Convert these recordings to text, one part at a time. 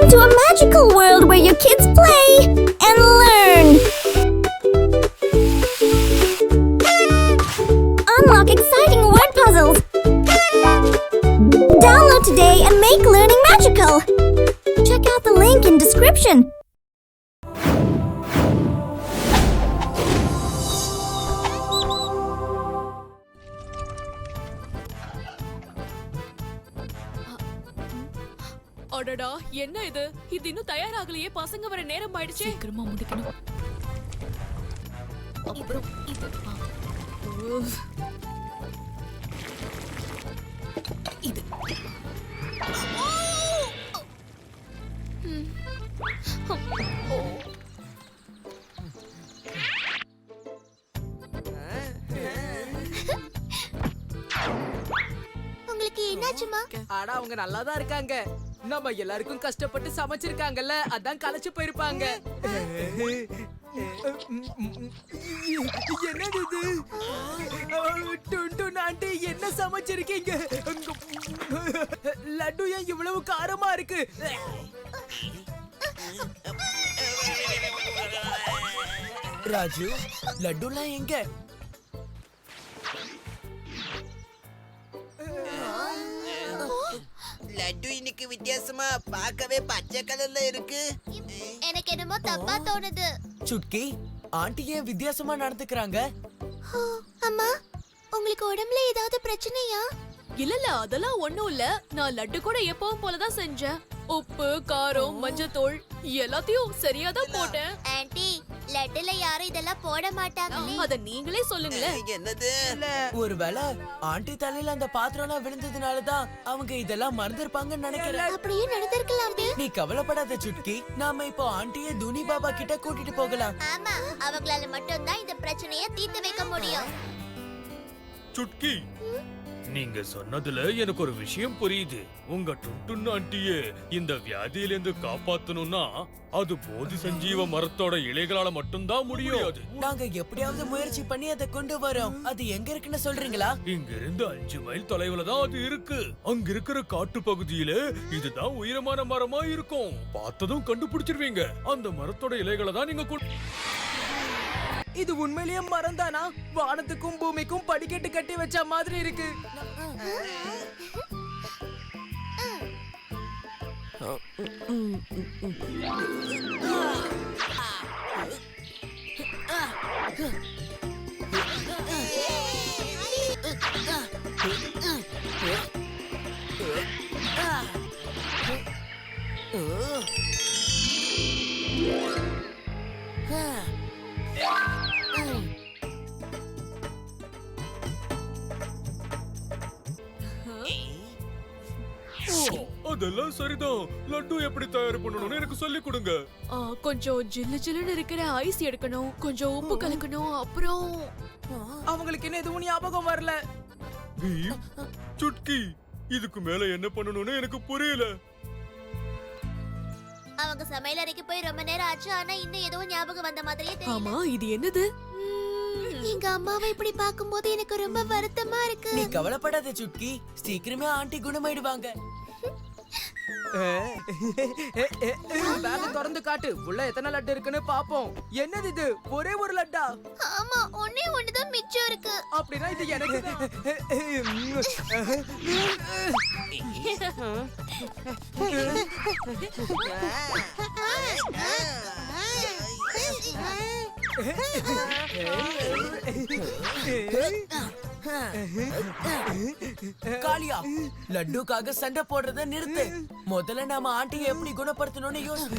Welcome to a magical world where your kids play and learn. Unlock exciting word puzzles. Download today and make learning magical. Check out the link in description. அடடா என்ன இது இன்னும் தயாராகலையே பசங்க வர நேரம் ஆயிடுச்சு சீக்கிரமா முடிக்கணும் அப்புறம் இது உங்களுக்கு என்னாச்சுமா? ஆனா அவங்க நல்லா தான் இருக்காங்க. நம்ம எல்லாருக்கும் கஷ்டப்பட்டு சமைச்சிருக்காங்கல்ல, அதான் களைச்சு போயிருப்பாங்க. என்னது இது? டுன்டுன் ஆண்டி என்ன சமைச்சிருக்கீங்க? லட்டு ஏன் இவ்வளவு காரமா இருக்கு? ராஜு, லட்டுலாம் எங்க? லட்டு இன்னைக்கு வித்தியாசமா பார்க்கவே பச்சை கலர்ல இருக்கு. எனக்கு என்னமோ தப்பா தோணுது. சுட்கி, ஆண்டி ஏன் வித்தியாசமா நடந்துக்கறாங்க? அம்மா, உங்களுக்கு உடம்புல ஏதாவது பிரச்சனையா? இல்ல அதெல்லாம் ஒண்ணும் இல்ல. நான் லட்டு கூட எப்பவும் போலதான் செஞ்சேன். உப்பு, காரம், மஞ்சத்தூள் எல்லாத்தையும் சரியாதான் போட்டேன். ஆன்ட்டி, லட்டுல யாரும் இதெல்லாம் போட மாட்டாங்களே. அத நீங்களே சொல்லுங்களேன். என்னது? ஒருவேளை ஆண்டி தலையில அந்த பாத்திரம்லாம் விழுந்ததுனாலதான் அவங்க இதெல்லாம் மறந்துருப்பாங்கன்னு நினைக்கிறேன். அப்படியே நடந்திருக்கலாமே. நீ கவலைப்படாத சுட்கி, நாம இப்போ ஆண்டியை துனி பாபா கிட்ட கூட்டிட்டு போகலாம். ஆமா, அவங்களால மட்டும் தான் இந்த பிரச்சனையை தீர்த்து வைக்க முடியும். சுட்கி, நீங்க சொன்னதுல எனக்கு ஒரு விஷயம் புரியுது. உங்க டுன்டுன் ஆண்டியே இந்த வியாதியிலிருந்து காப்பாத்தணும்னா அது போதி சஞ்சீவ மரத்தோட இலைகளால மட்டும்தான் முடியாது. நாங்க எப்படியாவது முயற்சி பண்ணி அதை கொண்டு வரோம். அது எங்க இருக்குன்னு சொல்றீங்களா? இங்க இருந்து 5 மைல் தொலைவுல தான் அது இருக்கு. அங்க இருக்கிற காட்டு பகுதியில இதுதான் உயரமான மரமா இருக்கும். பார்த்ததும் கண்டுபிடிச்சிருவீங்க. அந்த மரத்தோட இலைகளை தான் நீங்க இது உண்மையிலேயே மரம் தானா? வானத்துக்கும் பூமிக்கும் படிக்கட்டு கட்டி வச்ச மாதிரி இருக்கு. அதெல்லாம் சரிதான். லட்டு எப்படி தயார் பண்ணணும்னு எனக்கு சொல்லி கொடுங்க. கொஞ்சம் ஜில்லு ஜில்லுன்னு இருக்கிற ஐஸ் எடுக்கணும், கொஞ்சம் உப்பு கலக்கணும், அப்புறம் அவங்களுக்கு என்ன எதுவும் ஞாபகம் வரல. சுட்கி, இதுக்கு மேல என்ன பண்ணணும்னு எனக்கு புரியல. அவங்க சமையல் அறைக்கு போய் ரொம்ப நேரம் ஆச்சு, ஆனா இன்னும் எதுவும் ஞாபகம் வந்த மாதிரியே தெரியல. ஆமா, இது என்னது? எங்க அம்மாவை இப்படி பாக்கும்போது எனக்கு ரொம்ப வருத்தமா இருக்கு. நீ கவலைப்படாத சுட்கி, சீக்கிரமே ஆண்டி குணமாயிடுவாங்க. பேக திறந்து காட்டு, உள்ள எத்தனை லட்டு இருக்குன்னு பாப்போம். என்னது இது? ஒரே ஒரு லட்டா? ஆமா, ஒண்ணே ஒண்ணுதான் மிச்சம் இருக்கு. அப்படின்னா இது எனக்கு. காளியா, லட்டுக்காக சண்டை போடுறத நிறுத்து. முதல்ல நாம ஆண்டியை எப்படி குணப்படுத்தணும்னு யோசி.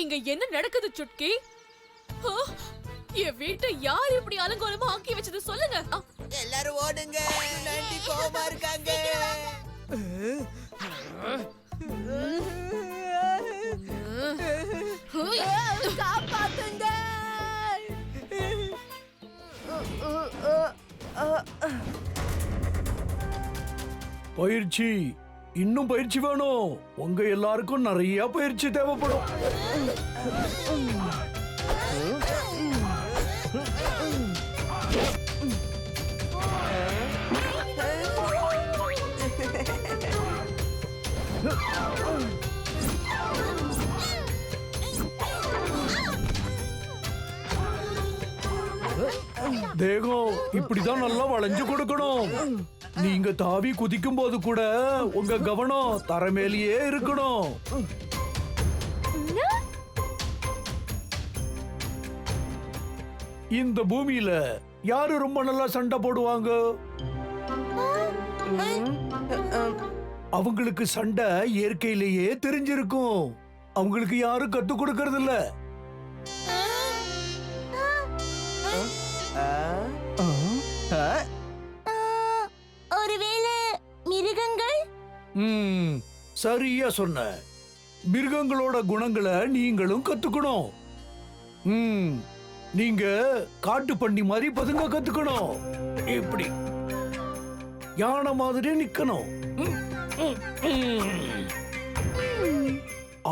இங்க என்ன நடக்குது சுட்கி? என் வீட்டை யார் இப்படி அலங்கோலமா ஆக்கி வச்சது சொல்லுங்க. எல்லாரும் ஓடுங்க, ஆண்டி கோவமா இருக்காங்க. காப்பாத்துங்க. பயிற்சி, இன்னும் பயிற்சி வேணும். உங்க எல்லாருக்கும் நிறைய பயிற்சி தேவைப்படும். தேகம் இப்படிதான் நல்லா வளைஞ்சு கொடுக்கணும். நீங்க தாவி குதிக்கும் போது கூட உங்க கவனம் தரை மேலேயே இருக்கணும். இந்த பூமியில யாரு ரொம்ப நல்லா சண்டை போடுவாங்க? அவங்களுக்கு சண்டை இயற்கையிலேயே தெரிஞ்சிருக்கும். அவங்களுக்கு யாரும் கத்து கொடுக்கறது இல்ல. ஒருவேளை மிருகங்கள்? சரியா சொன்ன. மிருகங்களோட குணங்களை நீங்களும் கத்துக்கணும். நீங்க காட்டு பண்ணி மாதிரி பதுங்க கத்துக்கணும். எப்படி யானை மாதிரி நிக்கணும்.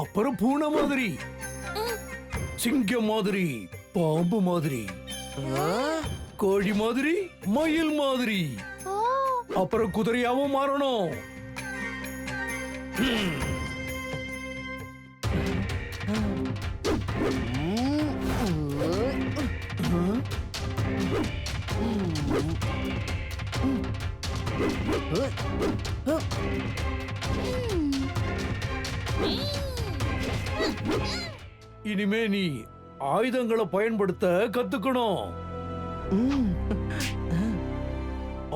அப்புறம் பூனை மாதிரி, சிங்கம் மாதிரி, பாம்பு மாதிரி, கோழி மாதிரி, மயில் மாதிரி, அப்புறம் குதிரையாவும் மாறணும். இனிமே நீ ஆயுதங்களை பயன்படுத்த கத்துக்கணும்.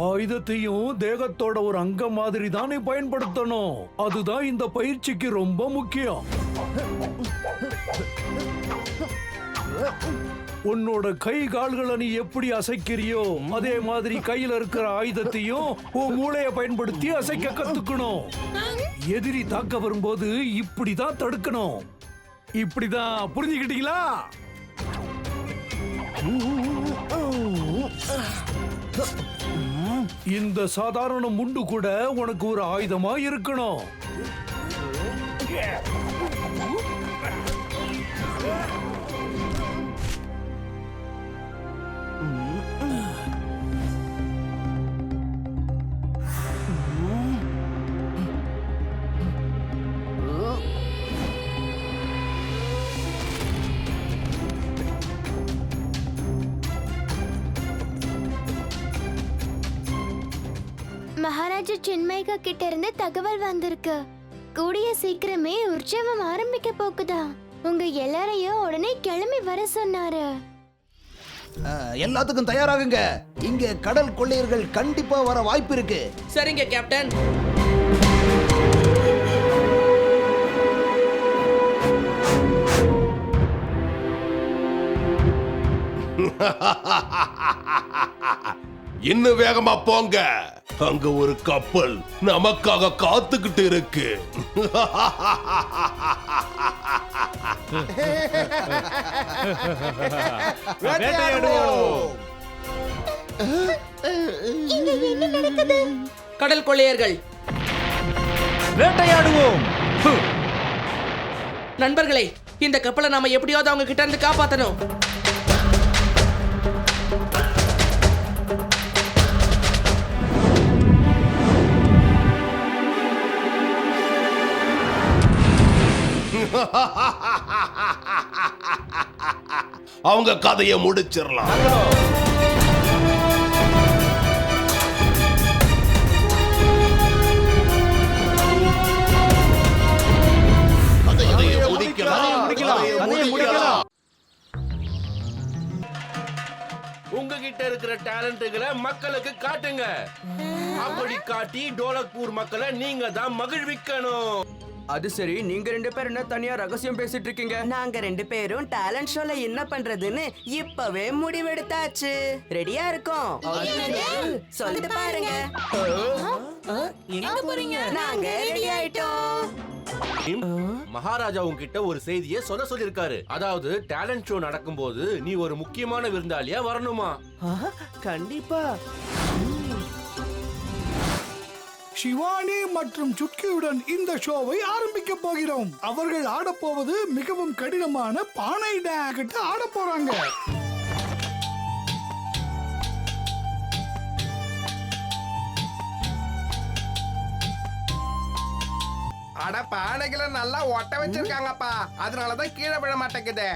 ஆயுதத்தையும் தேகத்தோட ஒரு அங்கம் மாதிரி தான் நீ பயன்படுத்தணும். அதுதான் இந்த பயிற்சிக்கு ரொம்ப முக்கியம். உன்னோட கை கால்களை நீ எப்படி அசைக்கிறியோ அதே மாதிரி கையில இருக்கிற ஆயுதத்தையும் உன் மூளைய பயன்படுத்தி அசைக்க கத்துக்கணும். எதிரி தாக்க வரும்போது இப்படிதான் தடுக்கணும். இப்படிதான், புரிஞ்சுக்கிட்டீங்களா? இந்த சாதாரண முண்டு கூட உனக்கு ஒரு ஆயுதமா இருக்கணும். மகாராஜா சின்மயிகா கிட்ட இருந்து தகவல் வந்திருக்கு. கூடிய சீக்கிரமே உற்சவம் ஆரம்பிக்க போகுதா. உங்க எல்லாரையும் உடனே கிளம்பி வர சொன்னாரு. எல்லாத்துக்கும் தயாராகுங்க. இங்க கடல் கொள்ளையர்கள் கண்டிப்பா வர வாய்ப்பு இருக்கு. சரிங்க கேப்டன். இன்னும் வேகமா போங்க. அங்க ஒரு கப்பல் நமக்காக காத்துக்கிட்டு இருக்கு. கடல் கொள்ளையர்கள் வேட்டையாடுவோம். நண்பர்களே, இந்த கப்பலை நாம எப்படியாவது அவங்க கிட்ட இருந்து காப்பாத்தணும். அவங்க கதையை முடிச்சிடலாம். கதையை முடிக்கலாம். உங்ககிட்ட இருக்கிற டேலண்ட்களை மக்களுக்கு காட்டுங்க. அப்படி காட்டி டோலக்பூர் மக்களை நீங்க தான் மகிழ்விக்கணும். அது சரி, நீங்க ரெண்டு பேரும் என்ன தனியா ரகசியம் பேசிட்டு இருக்கீங்க? நாங்க ரெண்டு பேரும் டேலண்ட் ஷோல என்ன பண்றதுன்னு இப்பவே முடிவெடுத்தாச்சு. ரெடியா இருக்கோம். சொல்லிட்டு பாருங்க. எங்க போறீங்க? நாங்க ரெடி ஆயிட்டோம். மகாராஜா உங்ககிட்ட ஒரு செய்தியை சொல்லிருக்காரு. அதாவது டேலண்ட் ஷோ நடக்கும்போது நீ ஒரு முக்கியமான விருந்தாளியா வரணுமா? கண்டிப்பா. சிவானி மற்றும் சுட்கியுடன் இந்த ஷோவை ஆரம்பிக்க போகிறோம். அவர்கள் ஆடப்போவது மிகவும் கடினமான பானை டான்ஸ் கிட்ட ஆட போறாங்க. அட பானைகளை நல்லா ஒட்ட வச்சிருக்காங்கப்பா, அதனாலதான் கீழே விழ மாட்டேங்குது.